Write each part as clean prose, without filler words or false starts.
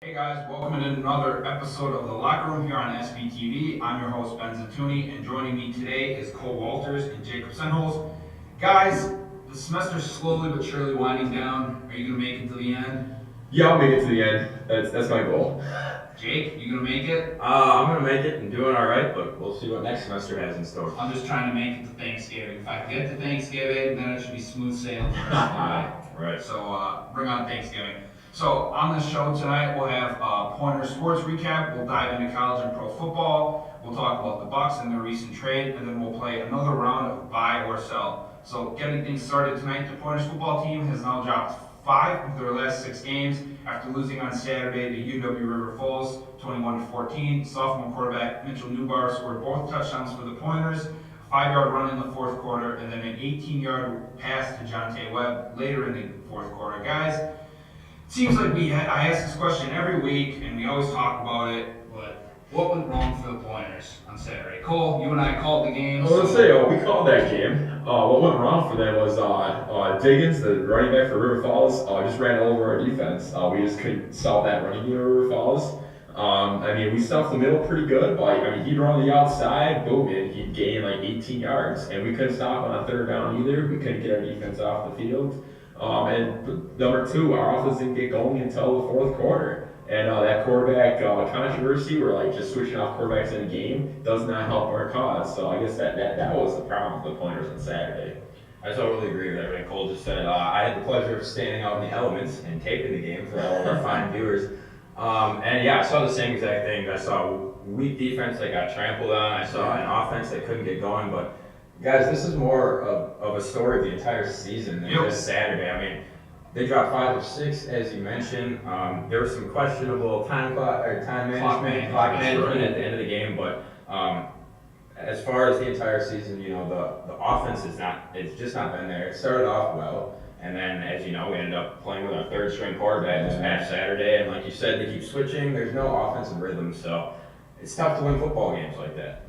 Hey guys, welcome to another episode of The Locker Room here on SBTV. I'm your host, Ben Zitouni, and joining me today is Cole Walters and Jacob Sennholz. Guys, the semester's slowly but surely winding down. Are you going to make it to the end? Yeah, I'll make it to the end. That's my goal. Jake, you going to make it? I'm going to make it and doing all right, but we'll see what next semester has in store. I'm just trying to make it to Thanksgiving. If I can get to Thanksgiving, then it should be smooth sailing for the rest of the way. Right. So bring on Thanksgiving. So on the show tonight, we'll have Pointer Sports Recap. We'll dive into college and pro football. We'll talk about the Bucks and their recent trade, and then we'll play another round of buy or sell. So getting things started tonight, the Pointers football team has now dropped 5 of their last 6 games after losing on Saturday to UW River Falls, 21-14. Sophomore quarterback Mitchell Newbar scored both touchdowns for the Pointers, a 5-yard run in the fourth quarter, and then an 18-yard pass to Jonte Webb later in the fourth quarter. Guys, seems like I ask this question every week, and we always talk about it, but what went wrong for the Pointers on Saturday? Cole, you and I called the game. I was gonna say, we called that game. What went wrong for them was Diggins, the running back for River Falls, just ran all over our defense. We just couldn't stop that running game at River Falls. We stuffed the middle pretty good, but he'd run the outside, boom, and he'd gain like 18 yards, and we couldn't stop on a third down either. We couldn't get our defense off the field. And number 2, our offense didn't get going until the fourth quarter. And that quarterback controversy, where just switching off quarterbacks in a game, does not help our cause. So I guess that was the problem with the Pointers on Saturday. I totally agree with everything Cole just said. I had the pleasure of standing out in the elements and taping the game for all of our fine viewers. I saw the same exact thing. I saw weak defense that got trampled on. I saw an offense that couldn't get going, but guys, this is more of a story of the entire season than just Saturday. They dropped 5 of 6, as you mentioned. There was some questionable time management at the end of the game, but as far as the entire season, the offense it's just not been there. It started off well, and then, as you know, we ended up playing with our third string quarterback this past Saturday, and like you said, they keep switching. There's no offensive rhythm, so it's tough to win football games like that.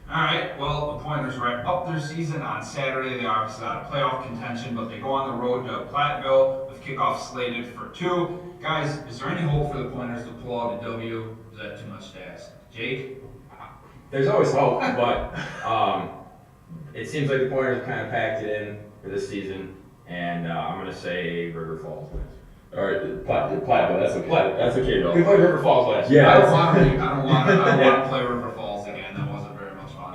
All right, well, the Pointers wrap up their season on Saturday. They obviously out of playoff contention, but they go on the road to Platteville with kickoff slated for 2. Guys, is there any hope for the Pointers to pull out a W? Is that too much to ask? Jake? There's always hope, but it seems like the Pointers have kind of packed it in for this season, and I'm going to say River Falls wins. All right, Platteville, that's okay. That's okay though. We played River Falls last year. Yeah, I don't want to play River Falls again. That wasn't very much fun.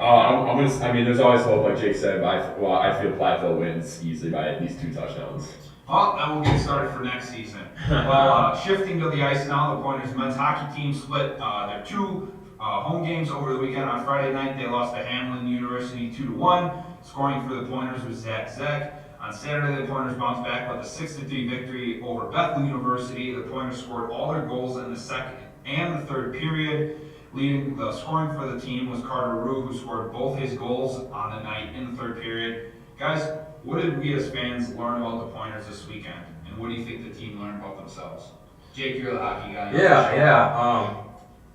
There's always hope, like Jake said. But I feel Platteville wins easily by at least 2 touchdowns. Well, then we'll get started for next season. Well, shifting to the ice now, the Pointers men's hockey team split their 2 home games over the weekend. On Friday night, they lost to Hamlin University 2-1. Scoring for the Pointers was Zach Zek. On Saturday, the Pointers bounced back with a 6-3 victory over Bethel University. The Pointers scored all their goals in the second and the third period. Leading the scoring for the team was Carter Rue, who scored both his goals on the night in the third period. Guys, what did we as fans learn about the Pointers this weekend? And what do you think the team learned about themselves? Jake, you're the hockey guy.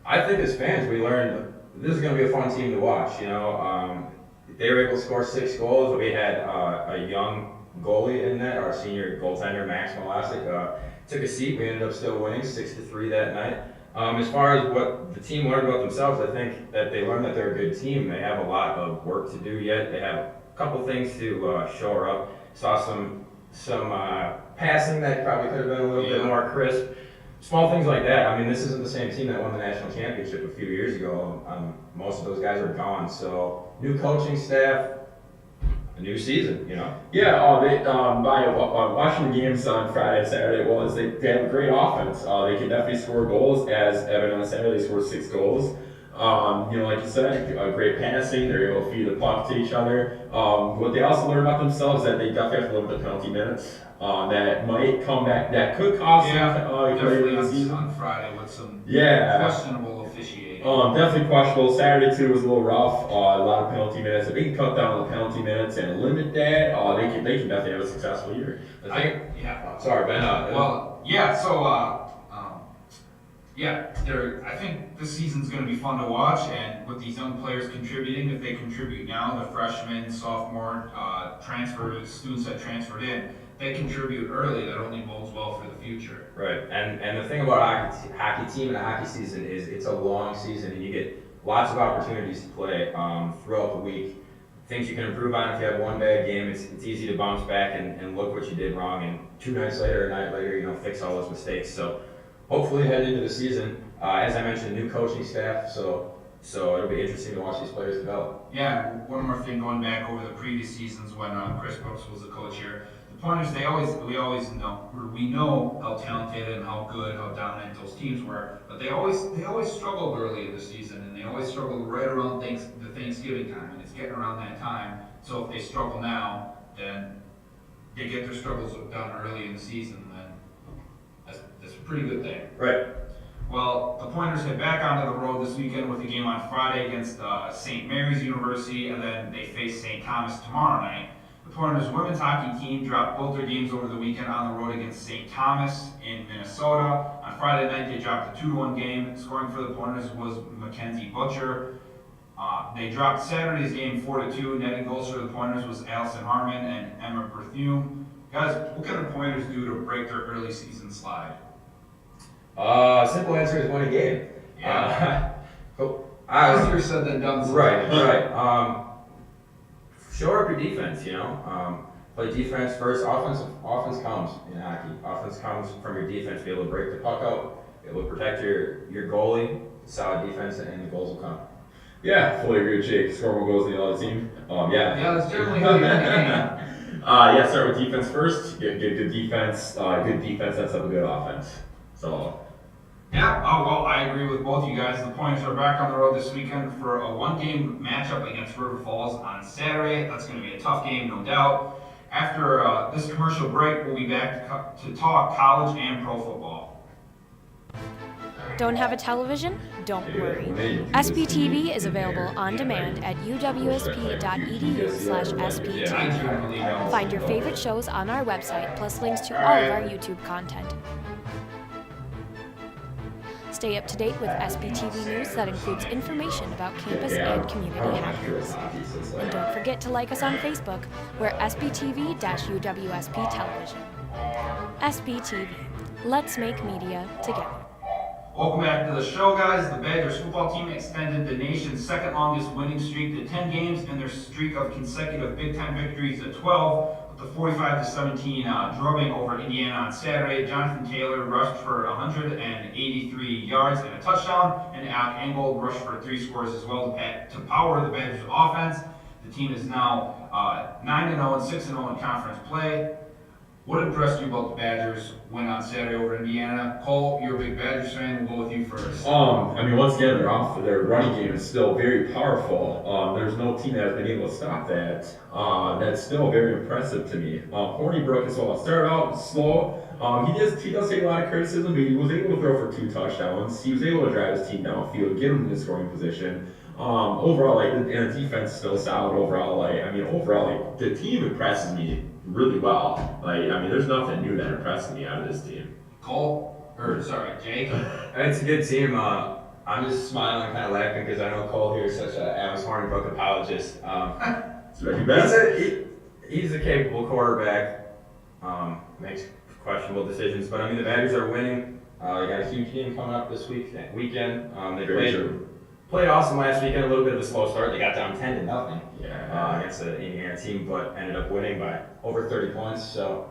I think as fans, we learned this is going to be a fun team to watch. They were able to score 6 goals. We had a young goalie in net, our senior goaltender, Max Malasic, took a seat. We ended up still winning 6-3 that night. As far as what the team learned about themselves, I think that they learned that they're a good team. They have a lot of work to do yet. They have a couple things to shore up. Saw some passing that probably could have been a little bit more crisp. Small things like that. This isn't the same team that won the national championship a few years ago. Most of those guys are gone. So new coaching staff, a new season, Yeah, by watching the games on Friday and Saturday, they have a great offense. They can definitely score goals, as Evan on Saturday scored 6 goals. Like you said, great passing. They're able to feed the puck to each other. What they also learn about themselves is that they definitely have to limit the penalty minutes. That might come back. That could cost them. Definitely on Friday with some questionable officiating. Definitely questionable. Saturday too was a little rough. A lot of penalty minutes. If they can cut down on the penalty minutes and limit that, they can definitely have a successful year. Sorry, Ben. I think this season's going to be fun to watch, and with these young players contributing, if they contribute now, the freshmen, sophomore, students that transferred in, they contribute early, that only bodes well for the future. Right, and the thing about hockey team and a hockey season is it's a long season, and you get lots of opportunities to play throughout the week. Things you can improve on if you have one bad game. It's easy to bounce back and look what you did wrong, and 2 nights later, a night later, fix all those mistakes. So hopefully heading into the season, as I mentioned, new coaching staff, so it'll be interesting to watch these players develop. Yeah, one more thing going back over the previous seasons when Chris Brooks was the coach here. The Pointers, we know how talented and how good, how dominant those teams were, but they always struggled early in the season, and they always struggled right around the Thanksgiving time, and it's getting around that time. So if they struggle now, then they get their struggles done early in the season, then that's a pretty good thing. Right. Well, the Pointers head back onto the road this weekend with a game on Friday against St. Mary's University, and then they face St. Thomas tomorrow night. The Pointers women's hockey team dropped both their games over the weekend on the road against St. Thomas in Minnesota. On Friday night, they dropped a 2-1 game. Scoring for the Pointers was Mackenzie Butcher. They dropped Saturday's game 4-2. Netting goals for the Pointers was Allison Harmon and Emma Berthume. Guys, what can the Pointers do to break their early season slide? Simple answer is win a game. Yeah. Easier said than done. Right. Shore up your defense, play defense first. Offense comes in hockey. Offense comes from your defense. Be able to break the puck out. Be able to protect your goalie. Solid defense, and the goals will come. Yeah, fully agree with Jake. Score more goals than the other team. Yeah, that's generally how you win the game. Start with defense first. Get good defense. Good defense sets up a good offense. So. Yeah, well, I agree with both you guys. The Pointers are back on the road this weekend for a 1-game matchup against River Falls on Saturday. That's going to be a tough game, no doubt. After this commercial break, we'll be back to talk college and pro football. Don't have a television? Don't worry. SBTV is available on demand at uwsp.edu/SBTV. Find your favorite shows on our website, plus links to all of our YouTube content. Stay up to date with SBTV news that includes information about campus and community happenings. And don't forget to like us on Facebook. We're SBTV-UWSP Television. SBTV. Let's make media together. Welcome back to the show, guys. The Badgers football team extended the nation's second longest winning streak to 10 games and their streak of consecutive Big Ten victories to 12. The 45-17 drubbing over Indiana on Saturday. Jonathan Taylor rushed for 183 yards and a touchdown, and Alec Angold rushed for 3 scores as well to power the Badgers' offense. The team is now 9-0 and 6-0 in conference play. What impressed you about the Badgers' win on Saturday over Indiana? Cole, you're a big Badgers fan. We'll go with you first. Once again, their running game is still very powerful. There's no team that has been able to stop that. That's still very impressive to me. Hornibrook as well. Started out slow. He does take a lot of criticism, but he was able to throw for 2 touchdowns. He was able to drive his team downfield, get him in the scoring position. Overall, and the defense is still solid. Overall, the team impresses me really well. There's nothing new that impresses me out of this team. Jake. It's a good team. I'm just smiling, kind of laughing because I know Cole here is such an Amos Hornibrook apologist. He's a capable quarterback. Makes questionable decisions, but the Badgers are winning. They got a huge game coming up this weekend. They played awesome last weekend. A little bit of a slow start. They got down 10-0 against the Indiana team, but ended up winning by over 30 points. So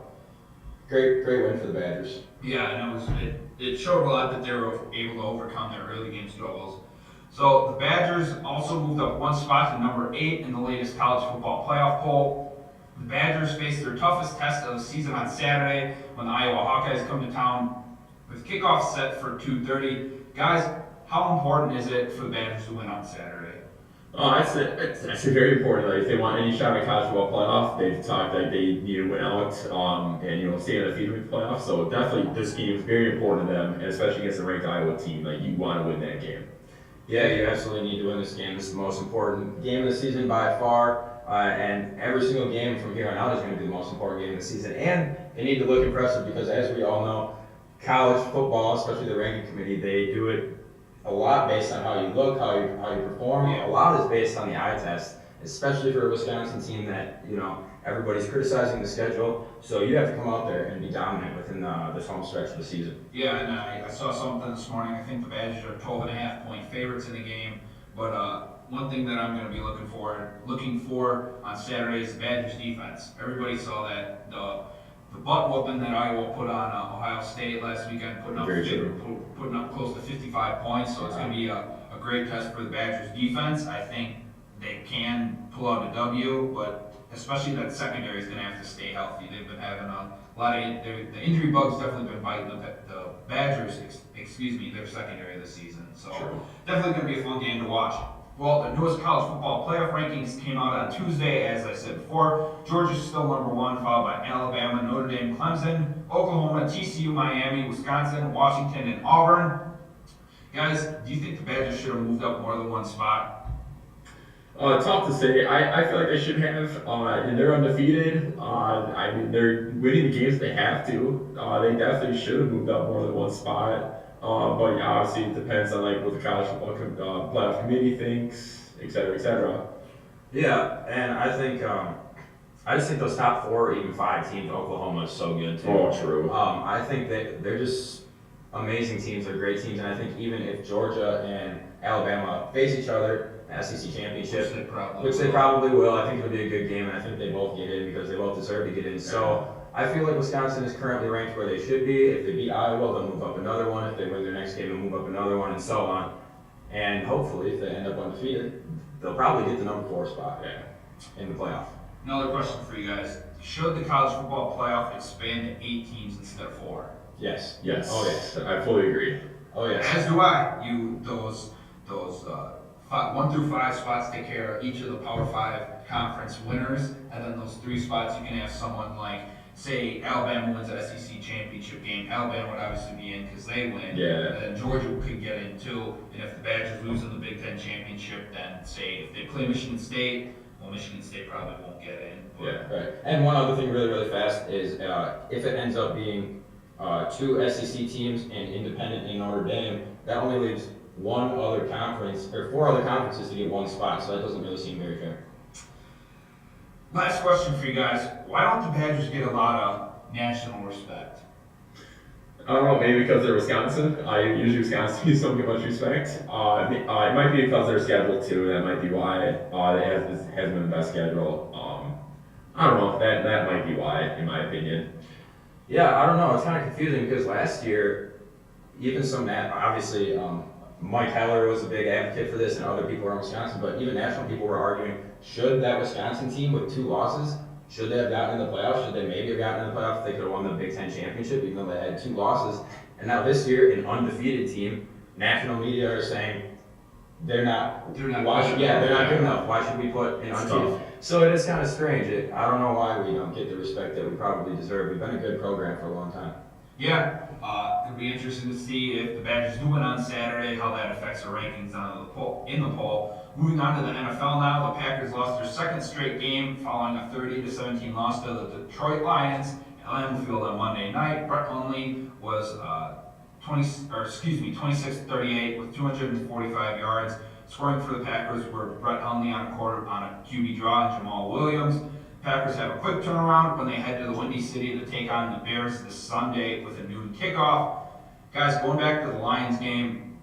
great win for the Badgers. Yeah, and it showed a lot that they were able to overcome their early game struggles. So the Badgers also moved up 1 spot to number 8 in the latest college football playoff poll. The Badgers faced their toughest test of the season on Saturday when the Iowa Hawkeyes come to town with kickoff set for 2:30. Guys, how important is it for the Badgers to win on Saturday? It's actually very important. If they want any shot at college football playoff, they've talked that they need to win out and stay undefeated with the playoffs. So definitely, this game is very important to them, and especially against a ranked Iowa team. You want to win that game. Yeah, you absolutely need to win this game. This is the most important game of the season by far, and every single game from here on out is going to be the most important game of the season. And they need to look impressive because, as we all know, college football, especially the ranking committee, they do it a lot based on how you look, how you perform. A lot is based on the eye test, especially for a Wisconsin team that Everybody's criticizing the schedule, so you have to come out there and be dominant within this home stretch of the season. Yeah, and I saw something this morning. I think the Badgers are 12.5-point favorites in the game. But one thing that I'm going to be looking for on Saturday is the Badgers defense. Everybody saw that the butt whooping that Iowa put on Ohio State last weekend, putting up close to 55 points. So it's going to be a great test for the Badgers defense. I think they can pull out a W, but especially that secondary is going to have to stay healthy. They've been having a lot of the injury bugs definitely been biting the Badgers, their secondary this season. So definitely going to be a fun game to watch. Well, the newest college football playoff rankings came out on Tuesday, as I said before. Georgia's still number 1, followed by Alabama, Notre Dame, Clemson, Oklahoma, TCU, Miami, Wisconsin, Washington, and Auburn. Guys, do you think the Badgers should have moved up more than one spot? Tough to say. I feel like they should have. They're undefeated. I mean, they're winning the games they have to. They definitely should have moved up more than one spot. But obviously it depends on like what the college football playoff committee thinks, et cetera, et cetera. Yeah, and I just think those top 4 or even 5 teams, Oklahoma is so good too. Oh, true. I think that they're just amazing teams. They're great teams, and I think even if Georgia and Alabama face each other, SEC championship, which they probably will. I think it'll be a good game, and I think they both get in because they both deserve to get in. So I feel like Wisconsin is currently ranked where they should be. If they beat Iowa, they'll move up another one. If they win their next game, they'll move up another one, and so on. And hopefully, if they end up undefeated, they'll probably get the number 4 spot in the playoff. Another question for you guys. Should the college football playoff expand to 8 teams instead of 4? Yes. Yes. Oh, yes. I fully agree. Oh, yes. As do I. Those 1 through 5 spots take care of each of the Power 5 conference winners, and then those 3 spots you can have someone like, say, Alabama wins the SEC championship game. Alabama would obviously be in because they win. Yeah. And then Georgia could get in too. And if the Badgers lose in the Big Ten championship, then say if they play Michigan State, well, Michigan State probably won't get in. But Yeah. Right. And one other thing, really, really fast, is if it ends up being 2 SEC teams and independent in Notre Dame, that only leaves 1 other conference or 4 other conferences to get 1 spot. So that doesn't really seem very fair. Last question for you guys. Why don't the Badgers get a lot of national respect? I don't know, maybe because they're Wisconsin. Usually Wisconsin don't get much respect. It might be because they're scheduled too. That might be why it hasn't been the best schedule. I don't know. That might be why, in my opinion. Yeah, I don't know. It's kind of confusing because last year, even obviously, Mike Heller was a big advocate for this, and other people around Wisconsin. But even national people were arguing: should that Wisconsin team with 2 losses, should they have gotten in the playoffs? Should they maybe have gotten in the playoffs if they could have won the Big Ten championship, even though they had 2 losses? And now this year, an undefeated team, national media are saying they're not good enough. Why should we put an undefeated? So it is kind of strange. I don't know why we don't get the respect that we probably deserve. We've been a good program for a long time. Yeah, it'll be interesting to see if the Badgers do win on Saturday, how that affects the rankings in the poll. Moving on to the NFL now, the Packers lost their 2nd straight game following a 30-17 loss to the Detroit Lions at Lambeau Field on Monday night. Brett Hundley was 26-38 with 245 yards. Scoring for the Packers were Brett Hundley on a QB draw and Jamal Williams. Packers have a quick turnaround when they head to the Windy City to take on the Bears this Sunday with a noon kickoff. Guys, going back to the Lions game,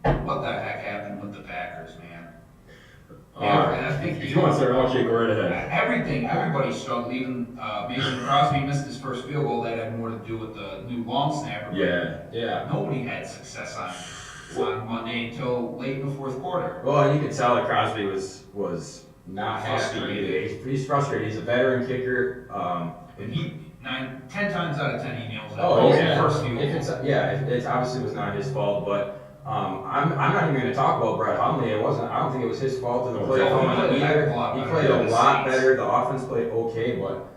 what the heck happened with the Packers, man? I think if you want to start out, Jake, go right ahead. Everybody struggled. Even Mason Crosby missed his first field goal. That had more to do with the new long snapper. Yeah. Nobody had success on Monday until late in the 4th quarter. Well, and you could tell that Crosby was not happy either. He's frustrated. He's a veteran kicker. And 10 times out of 10 he nails it. Oh, yeah. First field goal. It obviously was not his fault, but I'm not even going to talk about Brett Hundley. I don't think it was his fault in the play either. He played a lot better. The offense played okay, but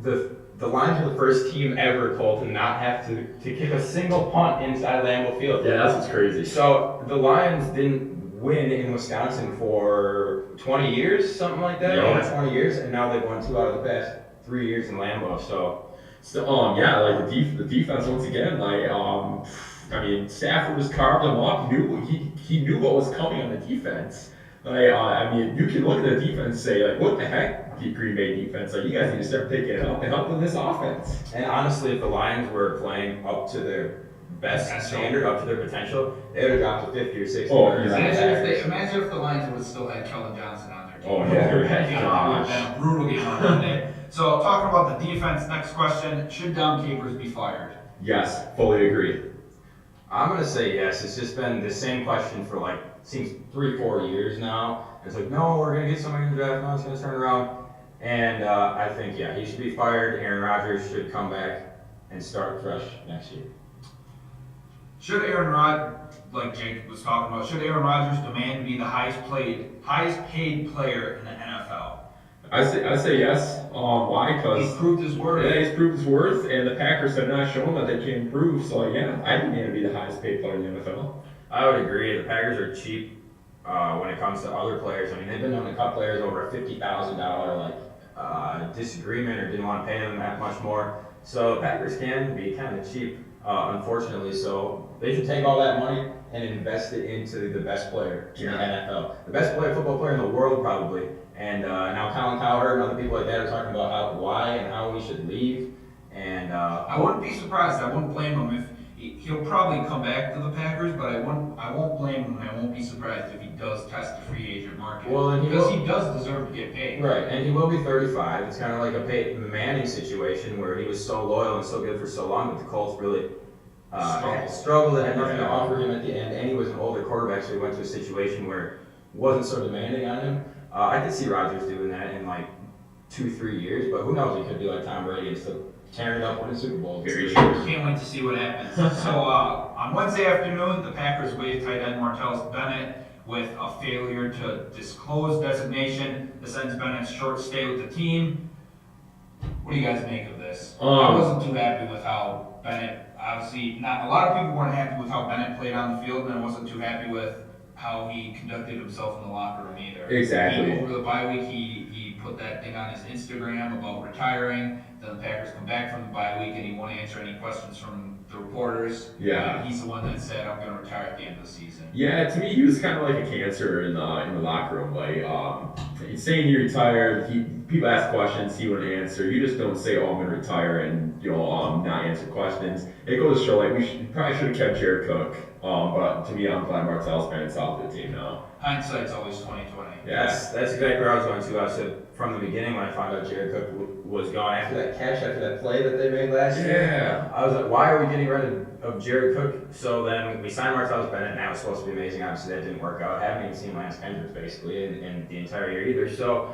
the Lions were the first team ever, Cole, to not have to kick a single punt inside Lambeau Field. Yeah, that's what's crazy. So the Lions didn't win in Wisconsin for 20 years, something like that. Yeah. 20 years, and now they've won 2 out of the past 3 years in Lambeau. So like the defense once again, Stafford was carved him up. He knew what was coming on the defense. I mean, you can look at the defense and say, like, what the heck, Green Bay defense? Like, you guys need to start picking it up and helping this offense. And honestly, if the Lions were playing up to their best standard, up to their potential, they would have dropped to 50 or 60. Oh, Imagine if the Lions would still had Kellen Johnson on their team. Oh, yeah. It would have been a brutal game on Monday. So, talking about the defense, next question, should Dom Capers be fired? Yes, fully agree. I'm going to say yes. It's just been the same question for seems 3-4 years now. It's like, no, we're going to get somebody in the draft, no, it's going to turn around. And I think, yeah, he should be fired. Aaron Rodgers should come back and start fresh next year. Should Aaron Rodgers, like Jake was talking about, should Aaron Rodgers demand to be the highest paid player in the NFL? I say yes. Why? Because He's proved his worth. Yeah, he's proved his worth, and the Packers have not shown that they can improve. So yeah, I demand to be the highest paid player in the NFL. I would agree. The Packers are cheap when it comes to other players. I mean, they've been known to cut players over a $50,000 disagreement or didn't want to pay them that much more. So the Packers can be kind of cheap, unfortunately. So they should take all that money and invest it into the best player in the NFL, the best football player in the world probably. And now Colin Cowherd and other people like that are talking about why and how we should leave. And I wouldn't be surprised. I wouldn't blame him if he'll probably come back to the Packers, but I won't blame him. And I won't be surprised if he does test the free agent market. Well, and because he does deserve to get paid. Right, and he will be 35. It's kind of like a Peyton Manning situation where he was so loyal and so good for so long, but the Colts really struggled and had nothing to offer him at the end. And he was an older quarterback, so he went to a situation where it wasn't so demanding on him. I could see Rodgers doing that in 2-3 years, but who knows? He could be like Tom Brady and still tearing it up winning Super Bowl. Very true. Can't wait to see what happens. So on Wednesday afternoon, the Packers waived tight end Martellus Bennett with a failure to disclose designation. This ends Bennett's short stay with the team. What do you guys make of this? I wasn't too happy with how Bennett. Obviously, not a lot of people weren't happy with how Bennett played on the field, and I wasn't too happy with how he conducted himself in the locker room either. Exactly. Over the bye week, he put that thing on his Instagram about retiring. Then the Packers come back from the bye week and he won't answer any questions from the reporters. Yeah. He's the one that said, I'm going to retire at the end of the season. Yeah, to me, he was kind of like a cancer in the locker room. He's saying he retired. People ask questions, he wouldn't answer. You just don't say, "Oh, I'm going to retire," and not answer questions. It goes to show we probably should have kept Jared Cook. But to me, I'm glad Martellus Bennett's off the team now. Hindsight's always 20/20. Yeah, that's exactly where I was going to. I said from the beginning when I found out Jared Cook was gone after that catch, after that play that they made last year. I was like, why are we getting rid of Jared Cook? So then we signed Martellus Bennett, and that was supposed to be amazing. Obviously, that didn't work out. I haven't even seen Lance Kendricks basically in the entire year either. So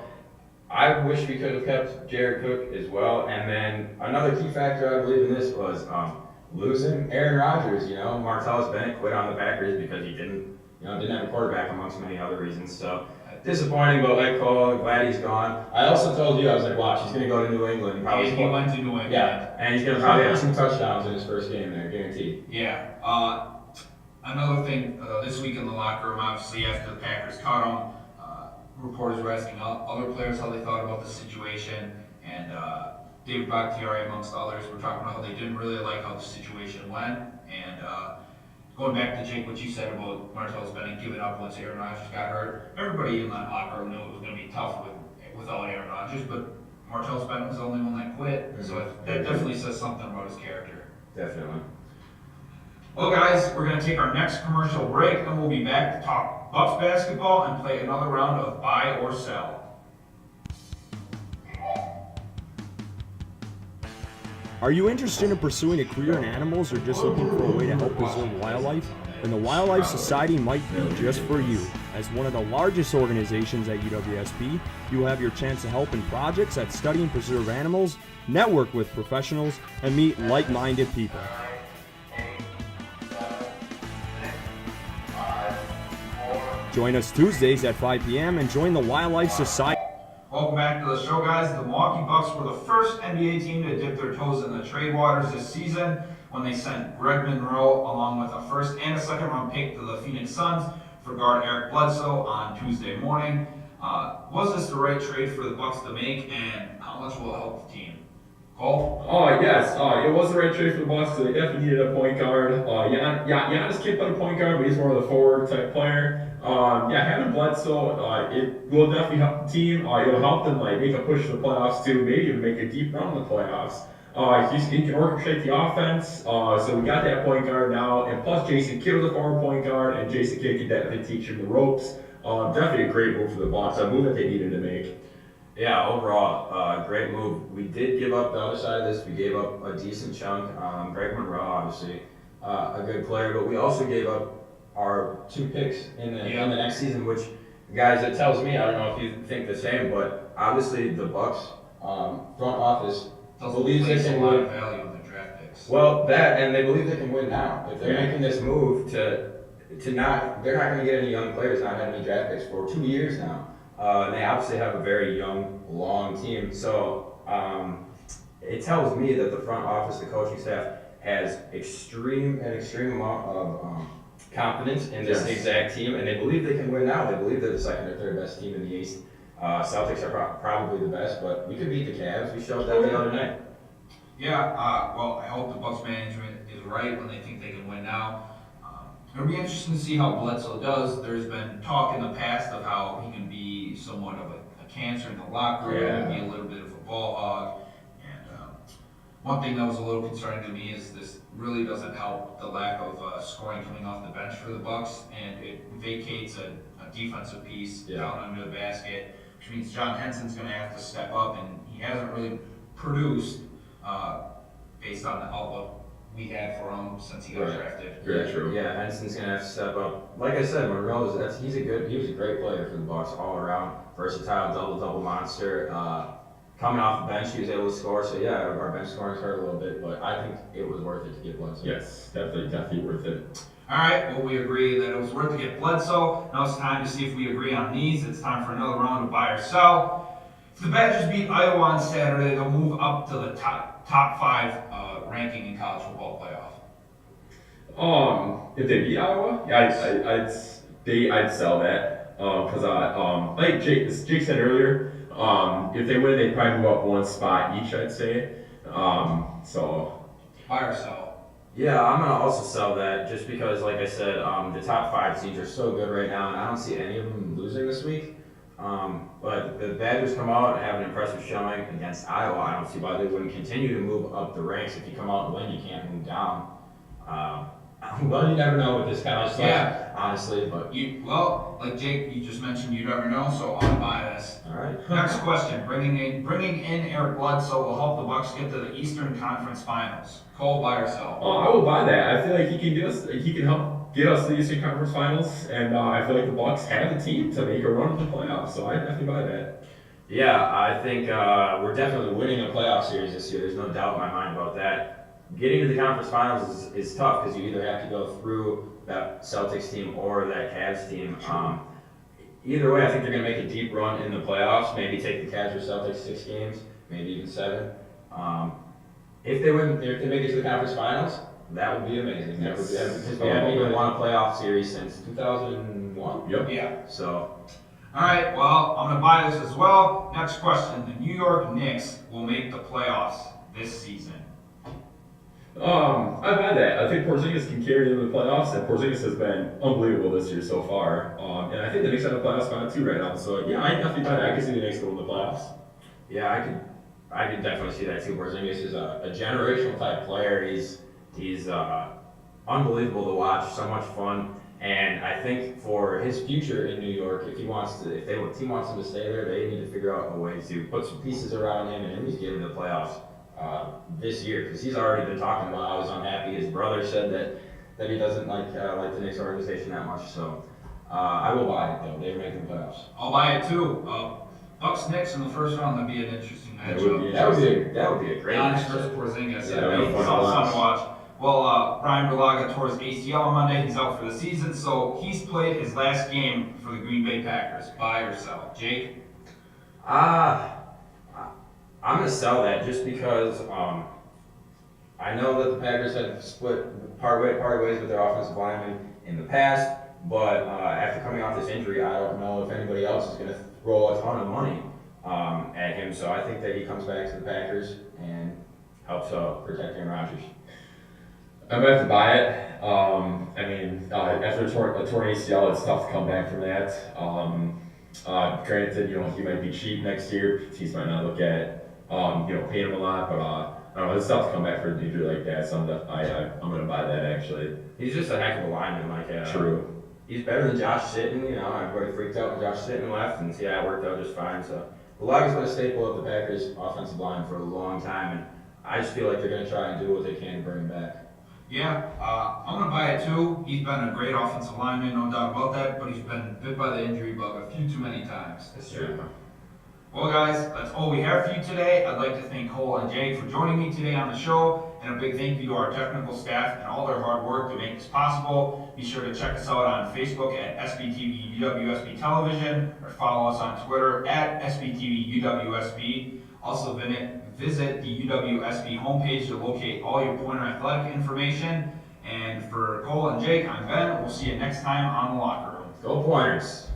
I wish we could have kept Jared Cook as well. And then another key factor I believe in this was losing Aaron Rodgers. Martellus Bennett quit on the Packers because he didn't have a quarterback amongst many other reasons. So disappointing, but like Cole, glad he's gone. I also told you, I was like, watch, he's going to go to New England. Probably he went to New England. Yeah, and he's going to probably have 2 touchdowns in his first game there, guaranteed. Yeah. Another thing, this week in the locker room, obviously after the Packers caught him, reporters were asking other players how they thought about the situation, and David Bakhtiari, amongst others, were talking about how they didn't really like how the situation went, and going back to Jake, what you said about Martellus Bennett giving up once Aaron Rodgers got hurt, everybody in that locker room knew it was going to be tough without Aaron Rodgers, but Martellus Bennett was the only one that quit, so that definitely says something about his character. Definitely. Well, guys, we're going to take our next commercial break, and we'll be back to talk Bucks basketball and play another round of buy or sell. Are you interested in pursuing a career in animals or just looking for a way to help preserve wildlife? Then the Wildlife Society might be just for you. As one of the largest organizations at UWSP, you will have your chance to help in projects that study and preserve animals, network with professionals, and meet like-minded people. Join us Tuesdays at 5 p.m. and join the Wildlife Society. Welcome back to the show, guys. The Milwaukee Bucks were the first NBA team to dip their toes in the trade waters this season when they sent Greg Monroe along with a first and a second round pick to the Phoenix Suns for guard Eric Bledsoe on Tuesday morning. Was this the right trade for the Bucks to make, and how much will it help the team? Cole? Oh, yes. It was the right trade for the Bucks, so they definitely needed a point guard. Giannis can't play a point guard, but he's more of the forward type player. Yeah, having Bledsoe, it will definitely help the team. It'll help them like make a push to the playoffs too, maybe even make a deep run in the playoffs. He can orchestrate the offense. So we got that point guard now, and plus Jason Kidd was a former point guard, and Jason Kidd can definitely teach him the ropes. Definitely a great move for the Bucks, a move that they needed to make. Yeah, overall, great move. We did give up the other side of this. We gave up a decent chunk. Greg Monroe, obviously, a good player, but we also gave up our 2 picks in the next season. Which, guys, it tells me, I don't know if you think the same, but obviously the Bucks front office believes they can win. Value on their draft picks. Well, that, and they believe they can win now. If they're making this move to not, they're not going to get any young players, not have any draft picks for 2 years now. And they obviously have a very young, long team. So it tells me that the front office, the coaching staff, has an extreme amount of confidence in this exact team, and they believe they can win now. They believe they're the second or third best team in the East. Celtics are probably the best, but we could beat the Cavs. We showed that the other night. Yeah, well, I hope the Bucks management is right when they think they can win now. It'll be interesting to see how Bledsoe does. There's been talk in the past of how he can be somewhat of a cancer in the locker room, be a little bit of a ball hog. And one thing that was a little concerning to me is this really doesn't help the lack of scoring coming off the bench for the Bucks, and it vacates a defensive piece down under the basket, which means John Henson's going to have to step up, and he hasn't really produced based on the outlook we had for him since he got drafted. Very true. Yeah, Henson's gonna have to step up. Like I said, Monroe he was a great player for the Bucks all around, versatile, double monster. Coming off the bench, he was able to score. So yeah, our bench scoring's hurt a little bit, but I think it was worth it to get Bledsoe. Yes, definitely worth it. All right, well, we agree that it was worth to get Bledsoe. Now it's time to see if we agree on these. It's time for another round of buy or sell. If the Badgers beat Iowa on Saturday, they'll move up to the top 5 ranking in college football playoff. If they beat Iowa, yeah, I'd sell that. Because like Jake said earlier, if they win, they'd probably move up 1 spot each, I'd say. So buy or sell. Yeah, I'm gonna also sell that just because, like I said, the top 5 teams are so good right now, and I don't see any of them losing this week. But the Badgers come out and have an impressive showing against Iowa. I don't see why they wouldn't continue to move up the ranks. If you come out and win, you can't move down. Well, you never know with this kind of stuff, honestly. But like Jake, you just mentioned, you never know. So I'm biased. All right. Next question: bringing in Eric Bledsoe will help the Bucks get to the Eastern Conference Finals. Cole, buy or sell? I will buy that. I feel like he can help get us to the Eastern Conference Finals, and I feel like the Bucks have the team to make a run in the playoffs. So I definitely buy that. Yeah, I think we're definitely winning a playoff series this year. There's no doubt in my mind about that. Getting to the conference finals is tough because you either have to go through that Celtics team or that Cavs team. Either way, I think they're going to make a deep run in the playoffs. Maybe take the Cavs or Celtics 6 games, maybe even 7. If they make it to the conference finals, that would be amazing. That would be, because we haven't even won a playoff series since 2001. Yep. Yeah. So. All right. Well, I'm going to buy this as well. Next question: the New York Knicks will make the playoffs this season. I buy that. I think Porzingis can carry them to the playoffs, and Porzingis has been unbelievable this year so far. And I think the Knicks have a playoff spot too right now. So yeah, I definitely buy that. I can see the Knicks going to the playoffs. Yeah, I could definitely see that too. Porzingis is a generational type player. He's unbelievable to watch. So much fun. And I think for his future in New York, if the team wants him to stay there, they need to figure out a way to put some pieces around him and at least get him to the playoffs this year, because he's already been talking about how he's unhappy. His brother said that he doesn't like the Knicks organization that much. So I will buy it though. They're making the playoffs. I'll buy it too. Bucks Knicks in the first round would be an interesting matchup. That would be a great Giannis matchup. versus Porzingis. Yeah, that'd be fun to watch. Well, Brian Berlaga tore his ACL on Monday. He's out for the season, so he's played his last game for the Green Bay Packers. Buy or sell? Jake? I'm going to sell that just because I know that the Packers have split part ways with their offensive linemen in the past, but after coming off this injury, I don't know if anybody else is going to throw a ton of money at him. So I think that he comes back to the Packers and helps protect Aaron Rodgers. I'm gonna have to buy it. I mean, after a torn ACL, it's tough to come back from that. Granted, he might be cheap next year. Teams might not look at, paying him a lot, but I don't know. It's tough to come back from an injury like that. So I'm gonna buy that actually. He's just a heck of a lineman. True. He's better than Josh Sitton. Everybody freaked out when Josh Sitton left, and yeah, it worked out just fine. So Bulaga's been a staple of the Packers' offensive line for a long time, and I just feel like they're going to try and do what they can to bring him back. Yeah, I'm going to buy it too. He's been a great offensive lineman, no doubt about that, but he's been bit by the injury bug a few too many times. That's true. Well, guys, that's all we have for you today. I'd like to thank Cole and Jake for joining me today on the show, and a big thank you to our technical staff and all their hard work to make this possible. Be sure to check us out on Facebook at SBTV UWSB Television, or follow us on Twitter at SBTV UWSB. Also visit the UWSB homepage to locate all your Pointer athletic information. And for Cole and Jake, I'm Ben. We'll see you next time on The Locker Room. Go Pointers!